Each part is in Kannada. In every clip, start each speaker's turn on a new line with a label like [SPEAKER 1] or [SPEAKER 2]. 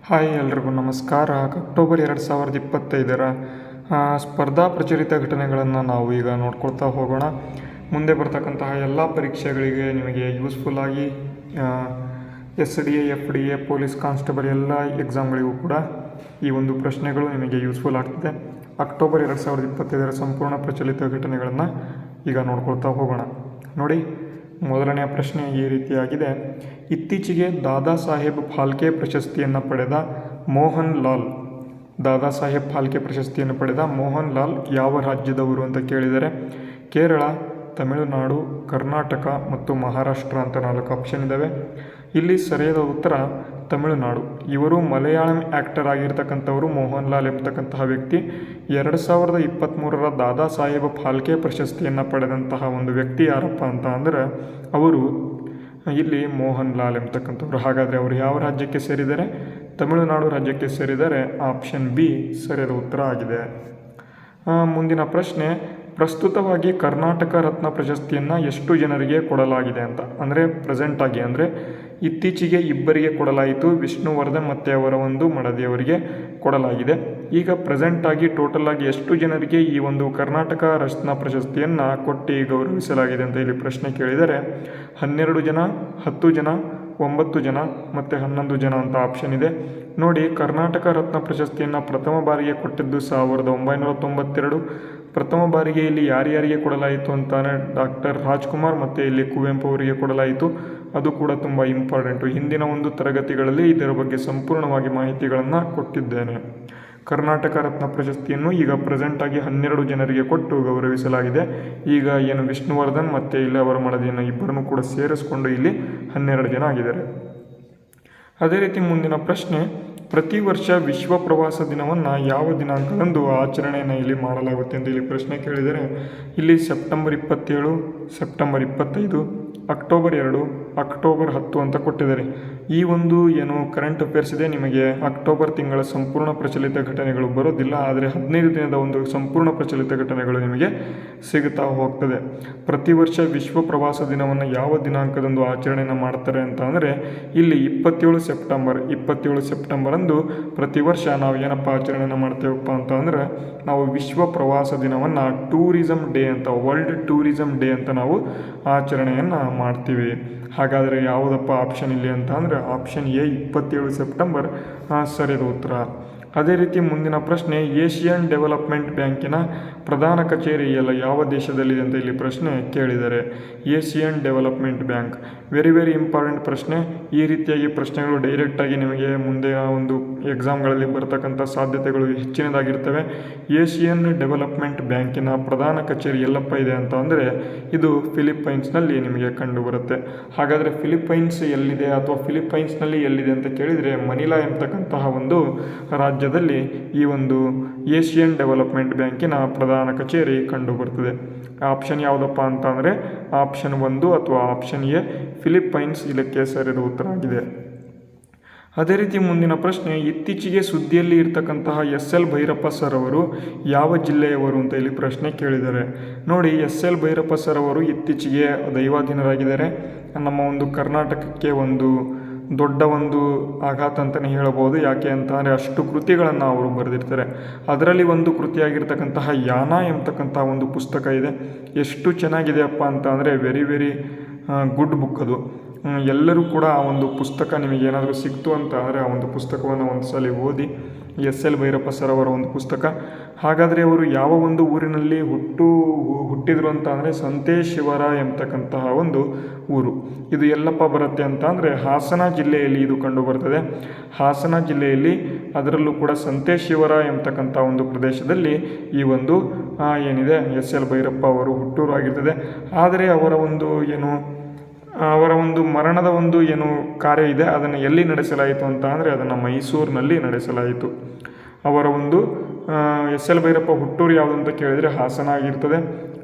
[SPEAKER 1] ಹಾಯ್ ಎಲ್ರಿಗೂ ನಮಸ್ಕಾರ. ಅಕ್ಟೋಬರ್ 2025 ಸ್ಪರ್ಧಾ ಪ್ರಚಲಿತ ಘಟನೆಗಳನ್ನು ನಾವು ಈಗ ನೋಡ್ಕೊಳ್ತಾ ಹೋಗೋಣ. ಮುಂದೆ ಬರ್ತಕ್ಕಂತಹ ಎಲ್ಲ ಪರೀಕ್ಷೆಗಳಿಗೆ ನಿಮಗೆ ಯೂಸ್ಫುಲ್ ಆಗಿ SDA FDA ಪೊಲೀಸ್ ಕಾನ್ಸ್ಟೇಬಲ್ ಎಲ್ಲ ಎಕ್ಸಾಮ್ಗಳಿಗೂ ಕೂಡ ಈ ಒಂದು ಪ್ರಶ್ನೆಗಳು ನಿಮಗೆ ಯೂಸ್ಫುಲ್ ಆಗ್ತದೆ. ಅಕ್ಟೋಬರ್ 2025 ಸಂಪೂರ್ಣ ಪ್ರಚಲಿತ ಘಟನೆಗಳನ್ನು ಈಗ ನೋಡ್ಕೊಳ್ತಾ ಹೋಗೋಣ. ನೋಡಿ, ಮೊದಲನೆಯ ಪ್ರಶ್ನೆ ಈ ರೀತಿಯಾಗಿದೆ. ಇತ್ತೀಚೆಗೆ ದಾದಾ ಸಾಹೇಬ್ ಫಾಲ್ಕೆ ಪ್ರಶಸ್ತಿಯನ್ನು ಪಡೆದ ಮೋಹನ್ ಲಾಲ್ ಯಾವ ರಾಜ್ಯದವರು ಅಂತ ಕೇಳಿದರೆ ಕೇರಳ, ತಮಿಳುನಾಡು, ಕರ್ನಾಟಕ ಮತ್ತು ಮಹಾರಾಷ್ಟ್ರ ಅಂತ 4 ಆಪ್ಷನ್ ಇದ್ದಾವೆ. ಇಲ್ಲಿ ಸರಿಯಾದ ಉತ್ತರ ತಮಿಳುನಾಡು. ಇವರು ಮಲಯಾಳಂ ಆ್ಯಕ್ಟರ್ ಆಗಿರ್ತಕ್ಕಂಥವರು. ಮೋಹನ್ ಲಾಲ್ ಎಂಬತಕ್ಕಂತಹ ವ್ಯಕ್ತಿ 2023 ದಾದಾ ಸಾಹೇಬ್ ಫಾಲ್ಕೆ ಪ್ರಶಸ್ತಿಯನ್ನು ಪಡೆದಂತಹ ಒಂದು ವ್ಯಕ್ತಿ ಯಾರಪ್ಪ ಅಂತ ಅಂದರೆ ಅವರು ಇಲ್ಲಿ ಮೋಹನ್ ಲಾಲ್ ಎಂಬತಕ್ಕಂಥವ್ರು. ಹಾಗಾದರೆ ಅವರು ಯಾವ ರಾಜ್ಯಕ್ಕೆ ಸೇರಿದ್ದಾರೆ? ತಮಿಳುನಾಡು ರಾಜ್ಯಕ್ಕೆ ಸೇರಿದರೆ ಆಪ್ಷನ್ ಬಿ ಸರಿಯಾದ ಉತ್ತರ ಆಗಿದೆ. ಮುಂದಿನ ಪ್ರಶ್ನೆ, ಪ್ರಸ್ತುತವಾಗಿ ಕರ್ನಾಟಕ ರತ್ನ ಪ್ರಶಸ್ತಿಯನ್ನು ಎಷ್ಟು ಜನರಿಗೆ ಕೊಡಲಾಗಿದೆ ಅಂತ ಅಂದರೆ ಪ್ರೆಸೆಂಟಾಗಿ ಅಂದರೆ ಇತ್ತೀಚೆಗೆ 2 ಕೊಡಲಾಯಿತು. ವಿಷ್ಣುವರ್ಧನ್ ಮತ್ತು ಅವರ ಒಂದು ಮಡದಿಯವರಿಗೆ ಕೊಡಲಾಗಿದೆ. ಈಗ ಪ್ರೆಸೆಂಟಾಗಿ ಟೋಟಲ್ ಆಗಿ ಎಷ್ಟು ಜನರಿಗೆ ಈ ಒಂದು ಕರ್ನಾಟಕ ರತ್ನ ಪ್ರಶಸ್ತಿಯನ್ನು ಕೊಟ್ಟು ಗೌರವಿಸಲಾಗಿದೆ ಅಂತ ಇಲ್ಲಿ ಪ್ರಶ್ನೆ ಕೇಳಿದರೆ 12 ಜನ, 10 ಜನ, 9 ಜನ ಮತ್ತು 11 ಜನ ಅಂತ ಆಪ್ಷನ್ ಇದೆ. ನೋಡಿ, ಕರ್ನಾಟಕ ರತ್ನ ಪ್ರಶಸ್ತಿಯನ್ನು ಪ್ರಥಮ ಬಾರಿಗೆ ಕೊಟ್ಟಿದ್ದು 1992. ಪ್ರಥಮ ಬಾರಿಗೆ ಇಲ್ಲಿ ಯಾರ್ಯಾರಿಗೆ ಕೊಡಲಾಯಿತು ಅಂತಾನೆ ಡಾಕ್ಟರ್ ರಾಜ್ಕುಮಾರ್ ಮತ್ತು ಇಲ್ಲಿ ಕುವೆಂಪು ಅವರಿಗೆ ಕೊಡಲಾಯಿತು. ಅದು ಕೂಡ ತುಂಬ ಇಂಪಾರ್ಟೆಂಟು. ಹಿಂದಿನ ಒಂದು ತರಗತಿಗಳಲ್ಲಿ ಇದರ ಬಗ್ಗೆ ಸಂಪೂರ್ಣವಾಗಿ ಮಾಹಿತಿಗಳನ್ನು ಕೊಟ್ಟಿದ್ದೇನೆ. ಕರ್ನಾಟಕ ರತ್ನ ಪ್ರಶಸ್ತಿಯನ್ನು ಈಗ ಪ್ರೆಸೆಂಟಾಗಿ 12 ಜನರಿಗೆ ಕೊಟ್ಟು ಗೌರವಿಸಲಾಗಿದೆ. ಈಗ ಏನು ವಿಷ್ಣುವರ್ಧನ್ ಮತ್ತು ಇಲ್ಲಿ ಅವರ ಮಡದಿಯನ್ನು ಇಬ್ಬರನ್ನು ಕೂಡ ಸೇರಿಸಿಕೊಂಡು ಇಲ್ಲಿ 12 ಜನ ಆಗಿದ್ದಾರೆ. ಅದೇ ರೀತಿ ಮುಂದಿನ ಪ್ರಶ್ನೆ, ಪ್ರತಿ ವರ್ಷ ವಿಶ್ವ ಪ್ರವಾಸ ದಿನವನ್ನು ಯಾವ ದಿನಾಂಕದಂದು ಆಚರಣೆಯನ್ನು ಇಲ್ಲಿ ಮಾಡಲಾಗುತ್ತೆ ಅಂತ ಇಲ್ಲಿ ಪ್ರಶ್ನೆ ಕೇಳಿದರೆ ಇಲ್ಲಿ ಸೆಪ್ಟೆಂಬರ್ 27, ಸೆಪ್ಟೆಂಬರ್ 25, ಅಕ್ಟೋಬರ್ 2, ಅಕ್ಟೋಬರ್ 10 ಅಂತ ಕೊಟ್ಟಿದ್ದಾರೆ. ಈ ಒಂದು ಏನು ಕರೆಂಟ್ ಅಫೇರ್ಸ್ ಇದೆ, ನಿಮಗೆ ಅಕ್ಟೋಬರ್ ತಿಂಗಳ ಸಂಪೂರ್ಣ ಪ್ರಚಲಿತ ಘಟನೆಗಳು ಬರೋದಿಲ್ಲ. ಆದರೆ 15 ದಿನದ ಒಂದು ಸಂಪೂರ್ಣ ಪ್ರಚಲಿತ ಘಟನೆಗಳು ನಿಮಗೆ ಸಿಗುತ್ತಾ ಹೋಗ್ತದೆ. ಪ್ರತಿ ವರ್ಷ ವಿಶ್ವ ಪ್ರವಾಸ ದಿನವನ್ನು ಯಾವ ದಿನಾಂಕದಂದು ಆಚರಣೆಯನ್ನು ಮಾಡ್ತಾರೆ ಅಂತ ಅಂದರೆ ಇಲ್ಲಿ 27 ಸೆಪ್ಟೆಂಬರ್ ಅಂದು ಪ್ರತಿ ವರ್ಷ ನಾವು ಏನಪ್ಪ ಆಚರಣೆಯನ್ನು ಮಾಡ್ತೇವಪ್ಪ ಅಂತ ಅಂದರೆ ನಾವು ವಿಶ್ವ ಪ್ರವಾಸ ದಿನವನ್ನು ಟೂರಿಸಂ ಡೇ ಅಂತ, ವರ್ಲ್ಡ್ ಟೂರಿಸಂ ಡೇ ಅಂತ ನಾವು ಆಚರಣೆಯನ್ನು ಮಾಡ್ತೀವಿ. ಹಾಗಾದರೆ ಯಾವುದಪ್ಪ ಆಪ್ಷನ್ ಇಲ್ಲಿ ಅಂತ ಅಂದರೆ ಆಪ್ಷನ್ ಎ 27 ಸೆಪ್ಟೆಂಬರ್ ಸರಿಯಾದ ಉತ್ತರ. ಅದೇ ರೀತಿ ಮುಂದಿನ ಪ್ರಶ್ನೆ, ಏಷಿಯನ್ ಡೆವಲಪ್ಮೆಂಟ್ ಬ್ಯಾಂಕಿನ ಪ್ರಧಾನ ಕಚೇರಿ ಯಾವ ದೇಶದಲ್ಲಿದೆ ಅಂತ ಇಲ್ಲಿ ಪ್ರಶ್ನೆ ಕೇಳಿದ್ದಾರೆ. Asian development bank very important ಪ್ರಶ್ನೆ. ಈ ರೀತಿಯಾಗಿ ಪ್ರಶ್ನೆಗಳು ಡೈರೆಕ್ಟಾಗಿ ನಿಮಗೆ ಮುಂದೆ ಒಂದು ಎಕ್ಸಾಮ್ಗಳಲ್ಲಿ ಬರ್ತಕ್ಕಂಥ ಸಾಧ್ಯತೆಗಳು ಹೆಚ್ಚಿನದಾಗಿರ್ತವೆ. ಏಷಿಯನ್ ಡೆವಲಪ್ಮೆಂಟ್ ಬ್ಯಾಂಕಿನ ಪ್ರಧಾನ ಕಚೇರಿ ಎಲ್ಲಪ್ಪ ಇದೆ ಅಂತ ಅಂದರೆ ಇದು ಫಿಲಿಪ್ಪೈನ್ಸ್ನಲ್ಲಿ ನಿಮಗೆ ಕಂಡುಬರುತ್ತೆ. ಹಾಗಾದರೆ ಫಿಲಿಪ್ಪೈನ್ಸ್ ಎಲ್ಲಿದೆ ಅಥವಾ ಫಿಲಿಪ್ಪೈನ್ಸ್ನಲ್ಲಿ ಎಲ್ಲಿದೆ ಅಂತ ಕೇಳಿದರೆ ಮನಿಲಾ ಎಂಬತಕ್ಕಂತಹ ಒಂದು ರಾಜ್ಯದಲ್ಲಿ ಈ ಒಂದು ಏಷಿಯನ್ ಡೆವಲಪ್ಮೆಂಟ್ ಬ್ಯಾಂಕಿನ ಪ್ರಧಾನ ಕಚೇರಿ ಕಂಡುಬರ್ತದೆ. ಆಪ್ಷನ್ ಯಾವುದಪ್ಪ ಅಂತ ಅಂದರೆ ಆಪ್ಷನ್ 1 ಅಥವಾ ಆಪ್ಷನ್ ಎ ಫಿಲಿಪ್ಪೈನ್ಸ್ ಇದಕ್ಕೆ ಸರಿಯಾದ ಉತ್ತರ ಆಗಿದೆ. ಅದೇ ರೀತಿ ಮುಂದಿನ ಪ್ರಶ್ನೆ, ಇತ್ತೀಚೆಗೆ ಸುದ್ದಿಯಲ್ಲಿ ಇರ್ತಕ್ಕಂತಹ SL ಭೈರಪ್ಪ ಸರ್ ಅವರು ಯಾವ ಜಿಲ್ಲೆಯವರು ಅಂತ ಇಲ್ಲಿ ಪ್ರಶ್ನೆ ಕೇಳಿದ್ದಾರೆ. ನೋಡಿ, SL ಭೈರಪ್ಪ ಸರ್ ಅವರು ಇತ್ತೀಚೆಗೆ ದೈವಾಧೀನರಾಗಿದ್ದಾರೆ. ನಮ್ಮ ಒಂದು ಕರ್ನಾಟಕಕ್ಕೆ ಒಂದು ದೊಡ್ಡ ಒಂದು ಆಘಾತ ಅಂತಲೇ ಹೇಳಬಹುದು. ಯಾಕೆ ಅಂತ ಅಂದರೆ ಅಷ್ಟು ಕೃತಿಗಳನ್ನು ಅವರು ಬರೆದಿರ್ತಾರೆ. ಅದರಲ್ಲಿ ಒಂದು ಕೃತಿಯಾಗಿರ್ತಕ್ಕಂತಹ ಯಾನ ಎಂಬತಕ್ಕಂತಹ ಒಂದು ಪುಸ್ತಕ ಇದೆ. ಎಷ್ಟು ಚೆನ್ನಾಗಿದೆಯಪ್ಪ ಅಂತ ಅಂದರೆ ವೆರಿ ಗುಡ್ ಬುಕ್ ಅದು. ಎಲ್ಲರೂ ಕೂಡ ಆ ಒಂದು ಪುಸ್ತಕ ನಿಮಗೇನಾದರೂ ಸಿಕ್ತು ಅಂತ ಅಂದರೆ ಆ ಒಂದು ಪುಸ್ತಕವನ್ನು ಒಂದು ಸಲ ಓದಿ. SL ಭೈರಪ್ಪ ಸರ್ ಅವರ ಒಂದು ಪುಸ್ತಕ. ಹಾಗಾದರೆ ಅವರು ಯಾವ ಒಂದು ಊರಿನಲ್ಲಿ ಹುಟ್ಟಿದ್ರು ಅಂತ ಅಂದರೆ ಸಂತೇಶಿವರ ಎಂಬತಕ್ಕಂತಹ ಒಂದು ಊರು. ಇದು ಎಲ್ಲಪ್ಪ ಬರುತ್ತೆ ಅಂತ ಅಂದರೆ ಹಾಸನ ಜಿಲ್ಲೆಯಲ್ಲಿ ಇದು ಕಂಡು ಬರ್ತದೆ. ಹಾಸನ ಜಿಲ್ಲೆಯಲ್ಲಿ ಅದರಲ್ಲೂ ಕೂಡ ಸಂತೇಶಿವರ ಎಂಬತಕ್ಕಂಥ ಒಂದು ಪ್ರದೇಶದಲ್ಲಿ ಈ ಒಂದು ಏನಿದೆ SL ಭೈರಪ್ಪ ಅವರು ಹುಟ್ಟೂರು ಆಗಿರ್ತದೆ. ಆದರೆ ಅವರ ಒಂದು ಮರಣದ ಒಂದು ಏನು ಕಾರ್ಯ ಇದೆ ಅದನ್ನು ಎಲ್ಲಿ ನಡೆಸಲಾಯಿತು ಅಂತ ಅಂದರೆ ಅದನ್ನು ಮೈಸೂರಿನಲ್ಲಿ ನಡೆಸಲಾಯಿತು. ಅವರ ಒಂದು SL ಭೈರಪ್ಪ ಹುಟ್ಟೂರು ಯಾವುದು ಅಂತ ಕೇಳಿದರೆ ಹಾಸನ ಆಗಿರ್ತದೆ.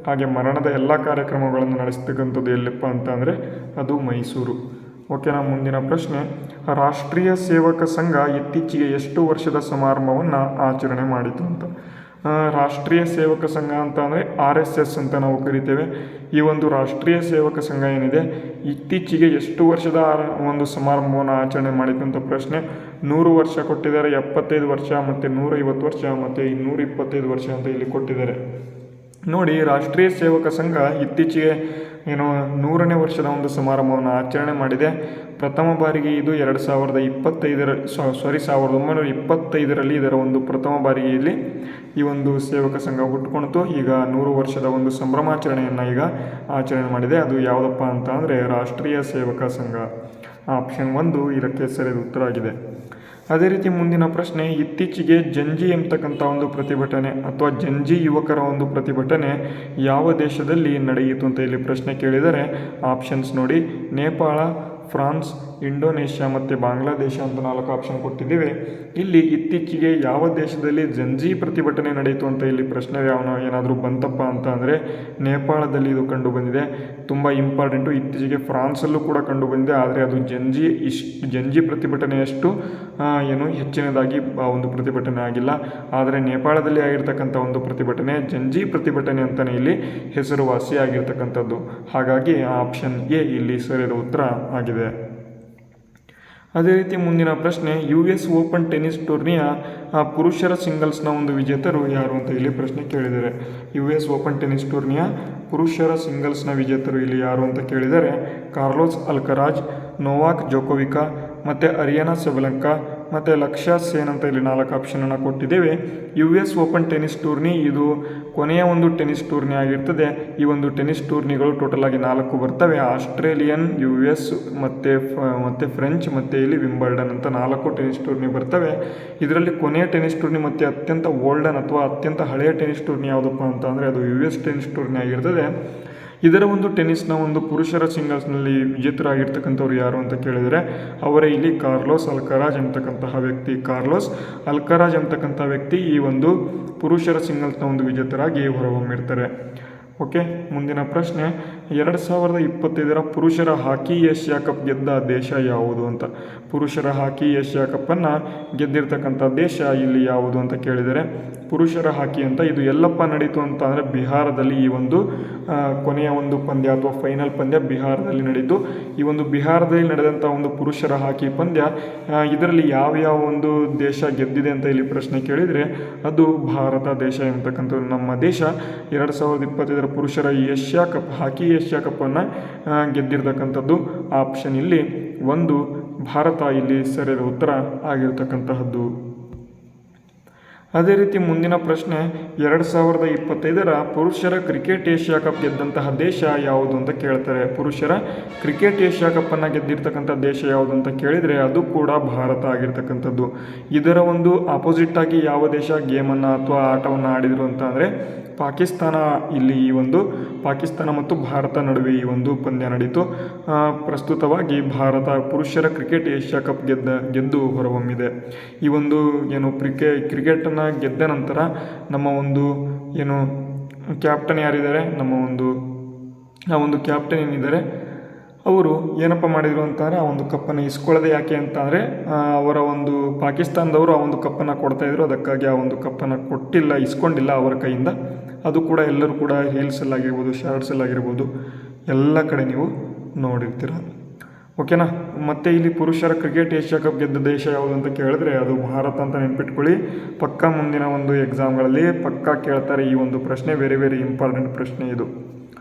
[SPEAKER 1] ಹಾಗೆ ಮರಣದ ಎಲ್ಲ ಕಾರ್ಯಕ್ರಮಗಳನ್ನು ನಡೆಸ್ತಕ್ಕಂಥದ್ದು ಎಲ್ಲಪ್ಪ ಅಂತ ಅಂದರೆ ಅದು ಮೈಸೂರು. ಓಕೆನಾ. ಮುಂದಿನ ಪ್ರಶ್ನೆ, ರಾಷ್ಟ್ರೀಯ ಸೇವಕ ಸಂಘ ಇತ್ತೀಚೆಗೆ ಎಷ್ಟು ವರ್ಷದ ಸಮಾರಂಭವನ್ನು ಆಚರಣೆ ಮಾಡಿತು ಅಂತ. ರಾಷ್ಟ್ರೀಯ ಸೇವಕ ಸಂಘ ಅಂತ ಅಂದರೆ RSS ಅಂತ ನಾವು ಕರಿತೇವೆ. ಈ ಒಂದು ರಾಷ್ಟ್ರೀಯ ಸೇವಕ ಸಂಘ ಏನಿದೆ ಇತ್ತೀಚೆಗೆ ಎಷ್ಟು ವರ್ಷದ ಒಂದು ಸಮಾರಂಭವನ್ನು ಆಚರಣೆ ಮಾಡಿತು ಅಂತ ಪ್ರಶ್ನೆ. 100 ವರ್ಷ ಕೊಟ್ಟಿದ್ದಾರೆ, 75 ವರ್ಷ ಮತ್ತು 150 ವರ್ಷ ಮತ್ತು 225 ವರ್ಷ ಅಂತ ಇಲ್ಲಿ ಕೊಟ್ಟಿದ್ದಾರೆ. ನೋಡಿ, ರಾಷ್ಟ್ರೀಯ ಸೇವಕ ಸಂಘ ಇತ್ತೀಚೆಗೆ 100ನೇ ವರ್ಷದ ಒಂದು ಸಮಾರಂಭವನ್ನು ಆಚರಣೆ ಮಾಡಿದೆ. ಪ್ರಥಮ ಬಾರಿಗೆ ಇದು 1925ರಲ್ಲಿ ಇದರ ಒಂದು ಪ್ರಥಮ ಬಾರಿಗೆ ಇಲ್ಲಿ ಈ ಒಂದು ಸೇವಕ ಸಂಘ ಹುಟ್ಟುಕೊಂಡಿತು. ಈಗ 100 ವರ್ಷದ ಒಂದು ಸಂಭ್ರಮಾಚರಣೆಯನ್ನು ಈಗ ಆಚರಣೆ ಮಾಡಿದೆ. ಅದು ಯಾವುದಪ್ಪ ಅಂತ ಅಂದರೆ ರಾಷ್ಟ್ರೀಯ ಸೇವಕ ಸಂಘ. ಆಪ್ಷನ್ 1 ಇದಕ್ಕೆ ಸರಿಯಾದ ಉತ್ತರ ಆಗಿದೆ. ಅದೇ ರೀತಿ ಮುಂದಿನ ಪ್ರಶ್ನೆ, ಇತ್ತೀಚೆಗೆ ಜಂಜಿ ಎಂಬತಕ್ಕಂಥ ಒಂದು ಪ್ರತಿಭಟನೆ ಅಥವಾ ಜಂಜಿ ಯುವಕರ ಒಂದು ಪ್ರತಿಭಟನೆ ಯಾವ ದೇಶದಲ್ಲಿ ನಡೆಯಿತು ಅಂತ ಇಲ್ಲಿ ಪ್ರಶ್ನೆ ಕೇಳಿದರೆ ಆಪ್ಷನ್ಸ್ ನೋಡಿ, ನೇಪಾಳ, ಫ್ರಾನ್ಸ್, ಇಂಡೋನೇಷ್ಯಾ ಮತ್ತು ಬಾಂಗ್ಲಾದೇಶ ಅಂತ 4 ಆಪ್ಷನ್ ಕೊಟ್ಟಿದ್ದೇವೆ. ಇಲ್ಲಿ ಇತ್ತೀಚೆಗೆ ಯಾವ ದೇಶದಲ್ಲಿ ಜಂಜಿ ಪ್ರತಿಭಟನೆ ನಡೆಯಿತು ಅಂತ ಇಲ್ಲಿ ಪ್ರಶ್ನೆ ಏನಾದರೂ ಬಂತಪ್ಪ ಅಂತ ಅಂದರೆ ನೇಪಾಳದಲ್ಲಿ ಇದು ಕಂಡು ಬಂದಿದೆ. ತುಂಬ ಇಂಪಾರ್ಟೆಂಟು. ಇತ್ತೀಚೆಗೆ ಫ್ರಾನ್ಸಲ್ಲೂ ಕೂಡ ಕಂಡು ಬಂದಿದೆ, ಆದರೆ ಅದು ಜಂಜಿ ಪ್ರತಿಭಟನೆಯಷ್ಟು ಹೆಚ್ಚಿನದಾಗಿ ಒಂದು ಪ್ರತಿಭಟನೆ ಆಗಿಲ್ಲ. ಆದರೆ ನೇಪಾಳದಲ್ಲಿ ಆಗಿರ್ತಕ್ಕಂಥ ಒಂದು ಪ್ರತಿಭಟನೆ ಜಂಜಿ ಪ್ರತಿಭಟನೆ ಅಂತಲೇ ಇಲ್ಲಿ ಹೆಸರುವಾಸಿಯಾಗಿರ್ತಕ್ಕಂಥದ್ದು. ಹಾಗಾಗಿ ಆಪ್ಷನ್ ಎ ಇಲ್ಲಿ ಸರಿಯಾದ ಉತ್ತರ ಆಗಿದೆ. ಅದೇ ರೀತಿ ಮುಂದಿನ ಪ್ರಶ್ನೆ, US ಓಪನ್ ಟೆನ್ನಿಸ್ ಟೂರ್ನಿಯ ಪುರುಷರ ಸಿಂಗಲ್ಸ್ನ ಒಂದು ವಿಜೇತರು ಯಾರು ಅಂತ ಇಲ್ಲಿ ಪ್ರಶ್ನೆ ಕೇಳಿದ್ದಾರೆ. US ಓಪನ್ ಟೆನ್ನಿಸ್ ಟೂರ್ನಿಯ ಪುರುಷರ ಸಿಂಗಲ್ಸ್ನ ವಿಜೇತರು ಇಲ್ಲಿ ಯಾರು ಅಂತ ಕೇಳಿದರೆ ಕಾರ್ಲೋಸ್ ಅಲ್ಕರಾಜ್, ನೋವಾಕ್ ಜೋಕೋವಿಕ್ ಮತ್ತು ಅರಿಯಾನಾ ಸೆಬಲೆಂಕಾ ಮತ್ತು ಲಕ್ಷ್ಯ ಸೇನ್ ಅಂತ ಇಲ್ಲಿ 4 ಆಪ್ಷನನ್ನು ಕೊಟ್ಟಿದ್ದೇವೆ. US ಓಪನ್ ಟೆನ್ನಿಸ್ ಟೂರ್ನಿ ಇದು ಕೊನೆಯ ಒಂದು ಟೆನ್ನಿಸ್ ಟೂರ್ನಿ ಆಗಿರ್ತದೆ. ಈ ಒಂದು ಟೆನ್ನಿಸ್ ಟೂರ್ನಿಗಳು ಟೋಟಲ್ ಆಗಿ 4 ಬರ್ತವೆ. ಆಸ್ಟ್ರೇಲಿಯನ್, US ಮತ್ತು ಫ್ರೆಂಚ್ ಮತ್ತು ಇಲ್ಲಿ ವಿಂಬಲ್ಡನ್ ಅಂತ 4 ಟೆನ್ನಿಸ್ ಟೂರ್ನಿ ಬರ್ತವೆ. ಇದರಲ್ಲಿ ಕೊನೆಯ ಟೆನ್ನಿಸ್ ಟೂರ್ನಿ ಮತ್ತು ಅತ್ಯಂತ ಓಲ್ಡನ್ ಅಥವಾ ಅತ್ಯಂತ ಹಳೆಯ ಟೆನ್ನಿಸ್ ಟೂರ್ನಿ ಯಾವುದಪ್ಪ ಅಂತ ಅಂದರೆ ಅದು US ಟೆನ್ನಿಸ್ ಟೂರ್ನಿ ಆಗಿರ್ತದೆ. ಇದರ ಒಂದು ಟೆನ್ನಿಸ್ನ ಒಂದು ಪುರುಷರ ಸಿಂಗಲ್ಸ್ನಲ್ಲಿ ವಿಜೇತರಾಗಿರ್ತಕ್ಕಂಥವ್ರು ಯಾರು ಅಂತ ಕೇಳಿದರೆ ಅವರೇ ಇಲ್ಲಿ ಕಾರ್ಲೋಸ್ ಅಲ್ಕರಾಜ್ ಎಂಬತಕ್ಕಂತಹ ವ್ಯಕ್ತಿ. ಕಾರ್ಲೋಸ್ ಅಲ್ಕರಾಜ್ ಎಂಬತಕ್ಕಂಥ ವ್ಯಕ್ತಿ ಈ ಒಂದು ಪುರುಷರ ಸಿಂಗಲ್ಸ್ನ ಒಂದು ವಿಜೇತರಾಗಿ ಹೊರಹೊಮ್ಮಿರ್ತಾರೆ. ಓಕೆ, ಮುಂದಿನ ಪ್ರಶ್ನೆ, 2025ರ ಪುರುಷರ ಹಾಕಿ ಏಷ್ಯಾ ಕಪ್ ಗೆದ್ದ ದೇಶ ಯಾವುದು ಅಂತ. ಪುರುಷರ ಹಾಕಿ ಏಷ್ಯಾ ಕಪ್ಪನ್ನು ಗೆದ್ದಿರ್ತಕ್ಕಂಥ ದೇಶ ಇಲ್ಲಿ ಯಾವುದು ಅಂತ ಕೇಳಿದರೆ ಪುರುಷರ ಹಾಕಿ ಅಂತ ಇದು ಎಲ್ಲಪ್ಪ ನಡೀತು ಅಂತ ಅಂದರೆ ಬಿಹಾರದಲ್ಲಿ ಈ ಒಂದು ಕೊನೆಯ ಒಂದು ಪಂದ್ಯ ಅಥವಾ ಫೈನಲ್ ಪಂದ್ಯ ಬಿಹಾರದಲ್ಲಿ ನಡೀತು. ಈ ಒಂದು ಬಿಹಾರದಲ್ಲಿ ನಡೆದಂಥ ಒಂದು ಪುರುಷರ ಹಾಕಿ ಪಂದ್ಯ ಇದರಲ್ಲಿ ಯಾವ ಒಂದು ದೇಶ ಗೆದ್ದಿದೆ ಅಂತ ಇಲ್ಲಿ ಪ್ರಶ್ನೆ ಕೇಳಿದರೆ ಅದು ಭಾರತ ದೇಶ ಎಂಬತಕ್ಕಂಥದ್ದು. ನಮ್ಮ ದೇಶ 2025ರ ಪುರುಷರ ಏಷ್ಯಾ ಕಪ್ ಹಾಕಿ ಏಷ್ಯಾ ಕಪ್ಪನ್ನು ಗೆದ್ದಿರ್ತಕ್ಕಂಥದ್ದು. ಆಪ್ಷನ್ ಇಲ್ಲಿ 1 ಭಾರತ ಇಲ್ಲಿ ಸರಿಯಾದ ಉತ್ತರ ಆಗಿರ್ತಕ್ಕಂತಹದ್ದು. ಅದೇ ರೀತಿ ಮುಂದಿನ ಪ್ರಶ್ನೆ, 2025ರ ಪುರುಷರ ಕ್ರಿಕೆಟ್ ಏಷ್ಯಾ ಕಪ್ ಗೆದ್ದಂತಹ ದೇಶ ಯಾವುದು ಅಂತ ಕೇಳ್ತಾರೆ. ಪುರುಷರ ಕ್ರಿಕೆಟ್ ಏಷ್ಯಾ ಕಪ್ಪನ್ನು ಗೆದ್ದಿರ್ತಕ್ಕಂಥ ದೇಶ ಯಾವುದು ಅಂತ ಕೇಳಿದರೆ ಅದು ಕೂಡ ಭಾರತ ಆಗಿರ್ತಕ್ಕಂಥದ್ದು. ಇದರ ಒಂದು ಆಪೋಸಿಟ್ ಆಗಿ ಯಾವ ದೇಶ ಗೇಮನ್ನು ಅಥವಾ ಆಟವನ್ನು ಆಡಿದರು ಅಂತ ಅಂದರೆ ಪಾಕಿಸ್ತಾನ. ಇಲ್ಲಿ ಈ ಒಂದು ಪಾಕಿಸ್ತಾನ ಮತ್ತು ಭಾರತ ನಡುವೆ ಈ ಒಂದು ಪಂದ್ಯ ನಡೀತು. ಪ್ರಸ್ತುತವಾಗಿ ಭಾರತ ಪುರುಷರ ಕ್ರಿಕೆಟ್ ಏಷ್ಯಾ ಕಪ್ ಗೆದ್ದು ಹೊರಹೊಮ್ಮಿದೆ. ಈ ಒಂದು ಕ್ರಿಕೆಟನ್ನು ಗೆದ್ದ ನಂತರ ನಮ್ಮ ಒಂದು ಕ್ಯಾಪ್ಟನ್ ಯಾರಿದ್ದಾರೆ, ಆ ಒಂದು ಕ್ಯಾಪ್ಟನ್ ಏನಿದ್ದಾರೆ ಅವರು ಏನಪ್ಪ ಮಾಡಿದರು ಅಂತಂದರೆ ಆ ಒಂದು ಕಪ್ಪನ್ನು ಇಸ್ಕೊಳ್ಳೋದೆ ಯಾಕೆ ಅಂತ ಅಂದರೆ ಅವರ ಒಂದು ಪಾಕಿಸ್ತಾನದವರು ಆ ಒಂದು ಕಪ್ಪನ್ನು ಕೊಡ್ತಾಯಿದ್ರು. ಅದಕ್ಕಾಗಿ ಆ ಒಂದು ಕಪ್ಪನ್ನು ಇಸ್ಕೊಂಡಿಲ್ಲ ಅವರ ಕೈಯಿಂದ. ಅದು ಕೂಡ ಎಲ್ಲರೂ ಕೂಡ ರೀಲ್ಸಲ್ಲಾಗಿರ್ಬೋದು, ಶಾರ್ಟ್ಸಲ್ಲಾಗಿರ್ಬೋದು, ಎಲ್ಲ ಕಡೆ ನೀವು ನೋಡಿರ್ತೀರ. ಓಕೆನಾ. ಮತ್ತು ಇಲ್ಲಿ ಪುರುಷರ ಕ್ರಿಕೆಟ್ ಏಷ್ಯಾ ಕಪ್ ಗೆದ್ದ ದೇಶ ಯಾವುದು ಅಂತ ಕೇಳಿದ್ರೆ ಅದು ಭಾರತ ಅಂತ ನೆನ್ಪಿಟ್ಕೊಳ್ಳಿ. ಪಕ್ಕಾ ಮುಂದಿನ ಒಂದು ಎಕ್ಸಾಮ್ಗಳಲ್ಲಿ ಪಕ್ಕಾ ಕೇಳ್ತಾರೆ ಈ ಒಂದು ಪ್ರಶ್ನೆ. ವೆರಿ ವೆರಿ ಇಂಪಾರ್ಟೆಂಟ್ ಪ್ರಶ್ನೆ ಇದು.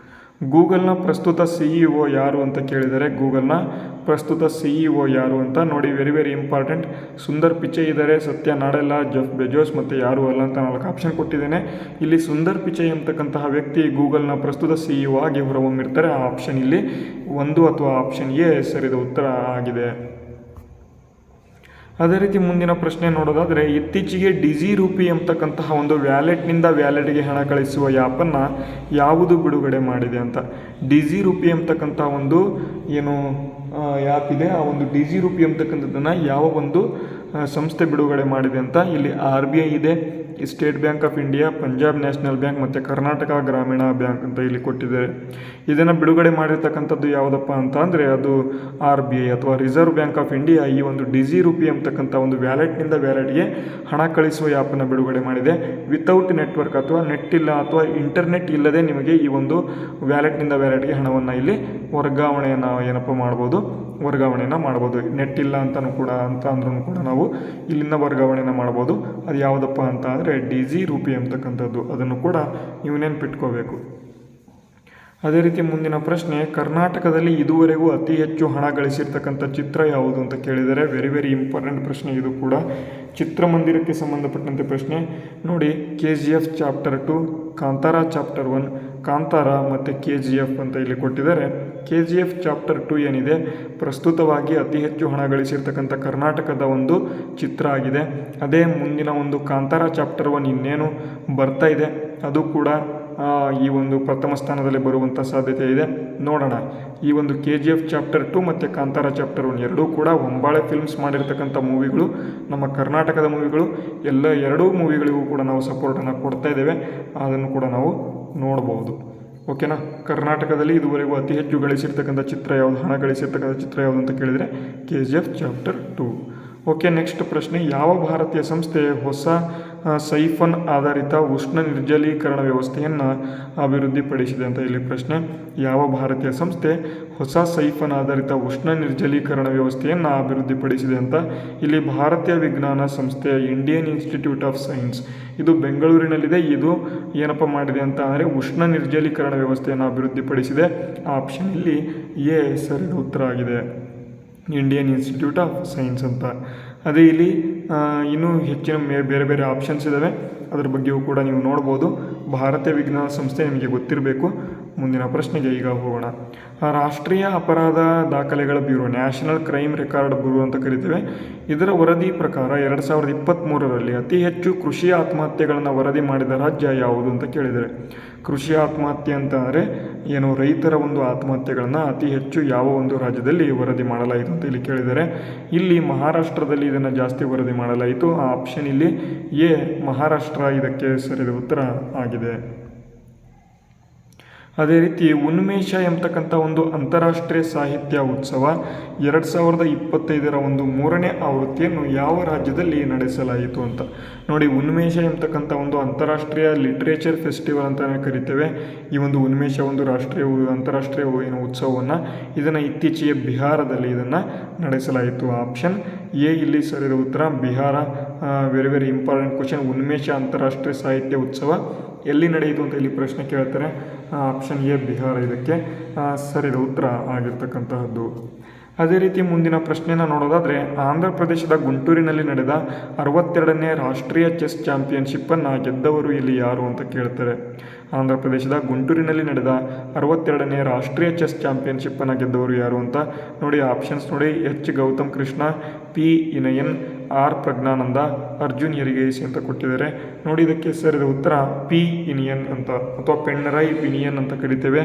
[SPEAKER 1] ಗೂಗಲ್ನ ಪ್ರಸ್ತುತ CEO ಯಾರು ಅಂತ ಕೇಳಿದರೆ ಗೂಗಲ್ನ ಪ್ರಸ್ತುತ CEO ಯಾರು ಅಂತ ನೋಡಿ. Very very important. Sundar Pichai ಇದ್ದಾರೆ, ಸತ್ಯ ನಾಡೆಲ್ಲಾ, ಜೆಫ್ ಬೆಜೋಸ್ ಮತ್ತು ಯಾರು ಅಲ್ಲ ಅಂತ 4 ಆಪ್ಷನ್ ಕೊಟ್ಟಿದ್ದೇನೆ. ಇಲ್ಲಿ ಸುಂದರ್ ಪಿಚೈ ಎಂಬತಕ್ಕಂತಹ ವ್ಯಕ್ತಿ ಗೂಗಲ್ನ ಪ್ರಸ್ತುತ CEO ಆಗಿ ಹೊರಹೊಮ್ಮಿರ್ತಾರೆ. ಆ ಆಪ್ಷನ್ ಇಲ್ಲಿ 1 ಅಥವಾ ಆಪ್ಷನ್ ಎ ಸರಿಯಾದ ಉತ್ತರ ಆಗಿದೆ. ಅದೇ ರೀತಿ ಮುಂದಿನ ಪ್ರಶ್ನೆ ನೋಡೋದಾದರೆ ಇತ್ತೀಚೆಗೆ ಡಿಜಿ ರೂಪಿ ಎಂಬತಕ್ಕಂತಹ ಒಂದು ವ್ಯಾಲೆಟ್ನಿಂದ ವ್ಯಾಲೆಟ್ಗೆ ಹಣ ಕಳಿಸುವ ಆ್ಯಪನ್ನು ಯಾವುದು ಬಿಡುಗಡೆ ಮಾಡಿದೆ ಅಂತ. ಡಿಜಿ ರೂಪಿ ಎಂಬತಕ್ಕಂಥ ಒಂದು ಆ್ಯಪ್ ಇದೆ. ಆ ಒಂದು ಡಿಜಿ ರೂಪಿ ಎಂಬತಕ್ಕಂಥದ್ದನ್ನು ಯಾವ ಒಂದು ಸಂಸ್ಥೆ ಬಿಡುಗಡೆ ಮಾಡಿದೆ ಅಂತ ಇಲ್ಲಿ RBI ಇದೆ, state bank of India, Punjab national bank ಮತ್ತು ಕರ್ನಾಟಕ ಗ್ರಾಮೀಣ ಬ್ಯಾಂಕ್ ಅಂತ ಇಲ್ಲಿ ಕೊಟ್ಟಿದ್ದಾರೆ. ಇದನ್ನು ಬಿಡುಗಡೆ ಮಾಡಿರ್ತಕ್ಕಂಥದ್ದು ಯಾವುದಪ್ಪ ಅಂತ ಅಂದರೆ ಅದು RBI ಅಥವಾ ರಿಸರ್ವ್ ಬ್ಯಾಂಕ್ ಆಫ್ ಇಂಡಿಯಾ ಈ ಒಂದು ಡಿಜಿ ರೂಪಿ ಅಂತಕ್ಕಂಥ ಒಂದು ವ್ಯಾಲೆಟ್ನಿಂದ ವ್ಯಾಲೆಟ್ಗೆ ಹಣ ಕಳಿಸುವ ಆ್ಯಪನ್ನು ಬಿಡುಗಡೆ ಮಾಡಿದೆ. ವಿತೌಟ್ ನೆಟ್ವರ್ಕ್ ಅಥವಾ ನೆಟ್ ಇಲ್ಲ ಅಥವಾ ಇಂಟರ್ನೆಟ್ ಇಲ್ಲದೆ ನಿಮಗೆ ಈ ಒಂದು ವ್ಯಾಲೆಟ್ನಿಂದ ವ್ಯಾಲೆಟ್ಗೆ ಹಣವನ್ನು ಇಲ್ಲಿ ವರ್ಗಾವಣೆಯನ್ನು ವರ್ಗಾವಣೆಯನ್ನು ಮಾಡ್ಬೋದು. ನೆಟ್ ಇಲ್ಲ ಅಂದ್ರೂ ಕೂಡ ನಾವು ಇಲ್ಲಿಂದ ವರ್ಗಾವಣೆಯನ್ನು ಮಾಡ್ಬೋದು. ಅದು ಯಾವುದಪ್ಪ ಅಂತ ಅಂದರೆ ಡಿಜಿ ರೂಪಿ ಅಂತಕ್ಕಂಥದ್ದು, ಅದನ್ನು ಕೂಡ ನೀವು ನೆನಪಿಟ್ಕೋಬೇಕು. ಅದೇ ರೀತಿ ಮುಂದಿನ ಪ್ರಶ್ನೆ, ಕರ್ನಾಟಕದಲ್ಲಿ ಇದುವರೆಗೂ ಅತಿ ಹೆಚ್ಚು ಹಣ ಗಳಿಸಿರ್ತಕ್ಕಂಥ ಚಿತ್ರ ಯಾವುದು ಅಂತ ಕೇಳಿದರೆ ವೆರಿ ಇಂಪಾರ್ಟೆಂಟ್ ಪ್ರಶ್ನೆ ಇದು ಕೂಡ. ಚಿತ್ರಮಂದಿರಕ್ಕೆ ಸಂಬಂಧಪಟ್ಟಂತೆ ಪ್ರಶ್ನೆ ನೋಡಿ. KGF chapter 2, Kantara chapter 1, Kantara ಮತ್ತು KGF ಅಂತ ಇಲ್ಲಿ ಕೊಟ್ಟಿದ್ದಾರೆ. KGF ಚಾಪ್ಟರ್ 2 ಏನಿದೆ ಪ್ರಸ್ತುತವಾಗಿ ಅತಿ ಹೆಚ್ಚು ಹಣ ಗಳಿಸಿರ್ತಕ್ಕಂಥ ಕರ್ನಾಟಕದ ಒಂದು ಚಿತ್ರ ಆಗಿದೆ. ಅದೇ ಮುಂದಿನ ಒಂದು ಕಾಂತಾರ ಚಾಪ್ಟರ್ 1 ಇನ್ನೇನು ಬರ್ತಾ ಇದೆ, ಅದು ಕೂಡ ಈ ಒಂದು ಪ್ರಥಮ ಸ್ಥಾನದಲ್ಲಿ ಬರುವಂಥ ಸಾಧ್ಯತೆ ಇದೆ. ನೋಡೋಣ. ಈ ಒಂದು KGF ಚಾಪ್ಟರ್ 2 ಮತ್ತು ಕಾಂತಾರ ಚಾಪ್ಟರ್ 1 ಎರಡೂ ಕೂಡ ಹೊಂಬಾಳೆ ಫಿಲ್ಮ್ಸ್ ಮಾಡಿರ್ತಕ್ಕಂಥ ಮೂವಿಗಳು, ನಮ್ಮ ಕರ್ನಾಟಕದ ಮೂವಿಗಳು. ಎರಡೂ ಮೂವಿಗಳಿಗೂ ಕೂಡ ನಾವು ಸಪೋರ್ಟನ್ನು ಕೊಡ್ತಾ ಇದ್ದೇವೆ, ಅದನ್ನು ಕೂಡ ನಾವು ನೋಡ್ಬೋದು. ಓಕೆನಾ. ಕರ್ನಾಟಕದಲ್ಲಿ ಇದುವರೆಗೂ ಅತಿ ಹೆಚ್ಚು ಗಳಿಸಿರ್ತಕ್ಕಂಥ ಚಿತ್ರ ಯಾವುದು, ಹಣ ಗಳಿಸಿರ್ತಕ್ಕಂಥ ಚಿತ್ರ ಯಾವುದು ಅಂತ ಕೇಳಿದರೆ KGF ಚಾಪ್ಟರ್ 2. ಓಕೆ, ನೆಕ್ಸ್ಟ್ ಪ್ರಶ್ನೆ, ಯಾವ ಭಾರತೀಯ ಸಂಸ್ಥೆ ಹೊಸ ಸೈಫನ್ ಆಧಾರಿತ ಉಷ್ಣ ನಿರ್ಜಲೀಕರಣ ವ್ಯವಸ್ಥೆಯನ್ನು ಅಭಿವೃದ್ಧಿಪಡಿಸಿದೆ ಅಂತ ಇಲ್ಲಿ ಪ್ರಶ್ನೆ. ಯಾವ ಭಾರತೀಯ ಸಂಸ್ಥೆ ಹೊಸ ಸೈಫನ್ ಆಧಾರಿತ ಉಷ್ಣ ನಿರ್ಜಲೀಕರಣ ವ್ಯವಸ್ಥೆಯನ್ನು ಅಭಿವೃದ್ಧಿಪಡಿಸಿದೆ ಅಂತ ಇಲ್ಲಿ ಭಾರತೀಯ ವಿಜ್ಞಾನ ಸಂಸ್ಥೆ ಇಂಡಿಯನ್ ಇನ್ಸ್ಟಿಟ್ಯೂಟ್ ಆಫ್ ಸೈನ್ಸ್, ಇದು ಬೆಂಗಳೂರಿನಲ್ಲಿದೆ. ಇದು ಏನಪ್ಪ ಮಾಡಿದೆ ಅಂತ ಅಂದರೆ ಉಷ್ಣ ನಿರ್ಜಲೀಕರಣ ವ್ಯವಸ್ಥೆಯನ್ನು ಅಭಿವೃದ್ಧಿಪಡಿಸಿದೆ. ಆಪ್ಷನ್ ಇಲ್ಲಿ ಎ ಸರಿಯಾದ ಉತ್ತರ ಆಗಿದೆ, ಇಂಡಿಯನ್ ಇನ್ಸ್ಟಿಟ್ಯೂಟ್ ಆಫ್ ಸೈನ್ಸ್ ಅಂತ. ಅದೇ ಇಲ್ಲಿ ಇನ್ನೂ ಹೆಚ್ಚಿನ ಬೇರೆ ಬೇರೆ ಆಪ್ಷನ್ಸ್ ಇದ್ದಾವೆ, ಅದರ ಬಗ್ಗೆಯೂ ಕೂಡ ನೀವು ನೋಡ್ಬೋದು. ಭಾರತೀಯ ವಿಜ್ಞಾನ ಸಂಸ್ಥೆ ನಿಮಗೆ ಗೊತ್ತಿರಬೇಕು. ಮುಂದಿನ ಪ್ರಶ್ನೆಗೆ ಈಗ ಹೋಗೋಣ. ರಾಷ್ಟ್ರೀಯ ಅಪರಾಧ ದಾಖಲೆಗಳ bureau, national crime record bureau ಅಂತ ಕರಿತೇವೆ. ಇದರ ವರದಿ ಪ್ರಕಾರ 2023ರಲ್ಲಿ ಅತಿ ಹೆಚ್ಚು ಕೃಷಿ ಆತ್ಮಹತ್ಯೆಗಳನ್ನು ವರದಿ ಮಾಡಿದ ರಾಜ್ಯ ಯಾವುದು ಅಂತ ಕೇಳಿದರೆ, ಕೃಷಿ ಆತ್ಮಹತ್ಯೆ ಅಂತ ಅಂದರೆ ಏನು, ರೈತರ ಒಂದು ಆತ್ಮಹತ್ಯೆಗಳನ್ನು ಅತಿ ಹೆಚ್ಚು ಯಾವ ಒಂದು ರಾಜ್ಯದಲ್ಲಿ ವರದಿ ಮಾಡಲಾಯಿತು ಅಂತ ಇಲ್ಲಿ ಕೇಳಿದರೆ, ಇಲ್ಲಿ ಮಹಾರಾಷ್ಟ್ರದಲ್ಲಿ ಇದನ್ನು ಜಾಸ್ತಿ ವರದಿ ಮಾಡಲಾಯಿತು. ಆ ಆಪ್ಷನ್ ಇಲ್ಲಿ ಎ ಮಹಾರಾಷ್ಟ್ರ ಇದಕ್ಕೆ ಸರಿಯಾದ ಉತ್ತರ ಆಗಿದೆ. ಅದೇ ರೀತಿ ಉನ್ಮೇಷ ಎಂಬತಕ್ಕಂಥ ಒಂದು ಅಂತಾರಾಷ್ಟ್ರೀಯ ಸಾಹಿತ್ಯ ಉತ್ಸವ 2025ರ ಒಂದು 3ನೇ ಆವೃತ್ತಿಯನ್ನು ಯಾವ ರಾಜ್ಯದಲ್ಲಿ ನಡೆಸಲಾಯಿತು ಅಂತ ನೋಡಿ. ಉನ್ಮೇಷ ಎಂಬತಕ್ಕಂಥ ಒಂದು ಅಂತಾರಾಷ್ಟ್ರೀಯ ಲಿಟ್ರೇಚರ್ ಫೆಸ್ಟಿವಲ್ ಅಂತಲೇ ಕರಿತೇವೆ. ಈ ಒಂದು ಉನ್ಮೇಷ ಒಂದು ಅಂತಾರಾಷ್ಟ್ರೀಯ ಏನು ಉತ್ಸವವನ್ನು ಇದನ್ನು ಇತ್ತೀಚೆಗೆ ಬಿಹಾರದಲ್ಲಿ ಇದನ್ನು ನಡೆಸಲಾಯಿತು. ಆಪ್ಷನ್ ಎ ಇಲ್ಲಿ ಸರಿಯಾದ ಉತ್ತರ, Bihar. Very important question. Unmesha ಅಂತಾರಾಷ್ಟ್ರೀಯ ಸಾಹಿತ್ಯ ಉತ್ಸವ ಎಲ್ಲಿ ನಡೆಯಿತು ಅಂತ ಇಲ್ಲಿ ಪ್ರಶ್ನೆ ಕೇಳ್ತಾರೆ. ಆಪ್ಷನ್ ಎ ಬಿಹಾರ ಇದಕ್ಕೆ ಸರಿಯಾದ ಉತ್ತರ ಆಗಿರ್ತಕ್ಕಂತಹದ್ದು. ಅದೇ ರೀತಿ ಮುಂದಿನ ಪ್ರಶ್ನೆಯನ್ನು ನೋಡೋದಾದರೆ, ಆಂಧ್ರ ಪ್ರದೇಶದ ಗುಂಟೂರಿನಲ್ಲಿ ನಡೆದ 62ನೇ ರಾಷ್ಟ್ರೀಯ ಚೆಸ್ ಚಾಂಪಿಯನ್ಶಿಪ್ಪನ್ನು ಗೆದ್ದವರು ಇಲ್ಲಿ ಯಾರು ಅಂತ ಕೇಳ್ತಾರೆ. ಆಂಧ್ರ ಪ್ರದೇಶದ ಗುಂಟೂರಿನಲ್ಲಿ ನಡೆದ 62ನೇ ರಾಷ್ಟ್ರೀಯ ಚೆಸ್ ಚಾಂಪಿಯನ್ಶಿಪ್ಪನ್ನು ಗೆದ್ದವರು ಯಾರು ಅಂತ ನೋಡಿ. ಆಪ್ಷನ್ಸ್ ನೋಡಿ, H Gautam Krishna, P Iniyan, R Praggnanandhaa, Arjun Erigaisi ಅಂತ ಕೊಟ್ಟಿದ್ದಾರೆ. ನೋಡಿ ಇದಕ್ಕೆ ಸರಿಯಾದ ಉತ್ತರ ಪಿ ಇನಿಯನ್ ಅಂತ ಅಥವಾ ಪೆನ್ನರೈ ಇನಿಯನ್ ಅಂತ ಕರಿತೇವೆ.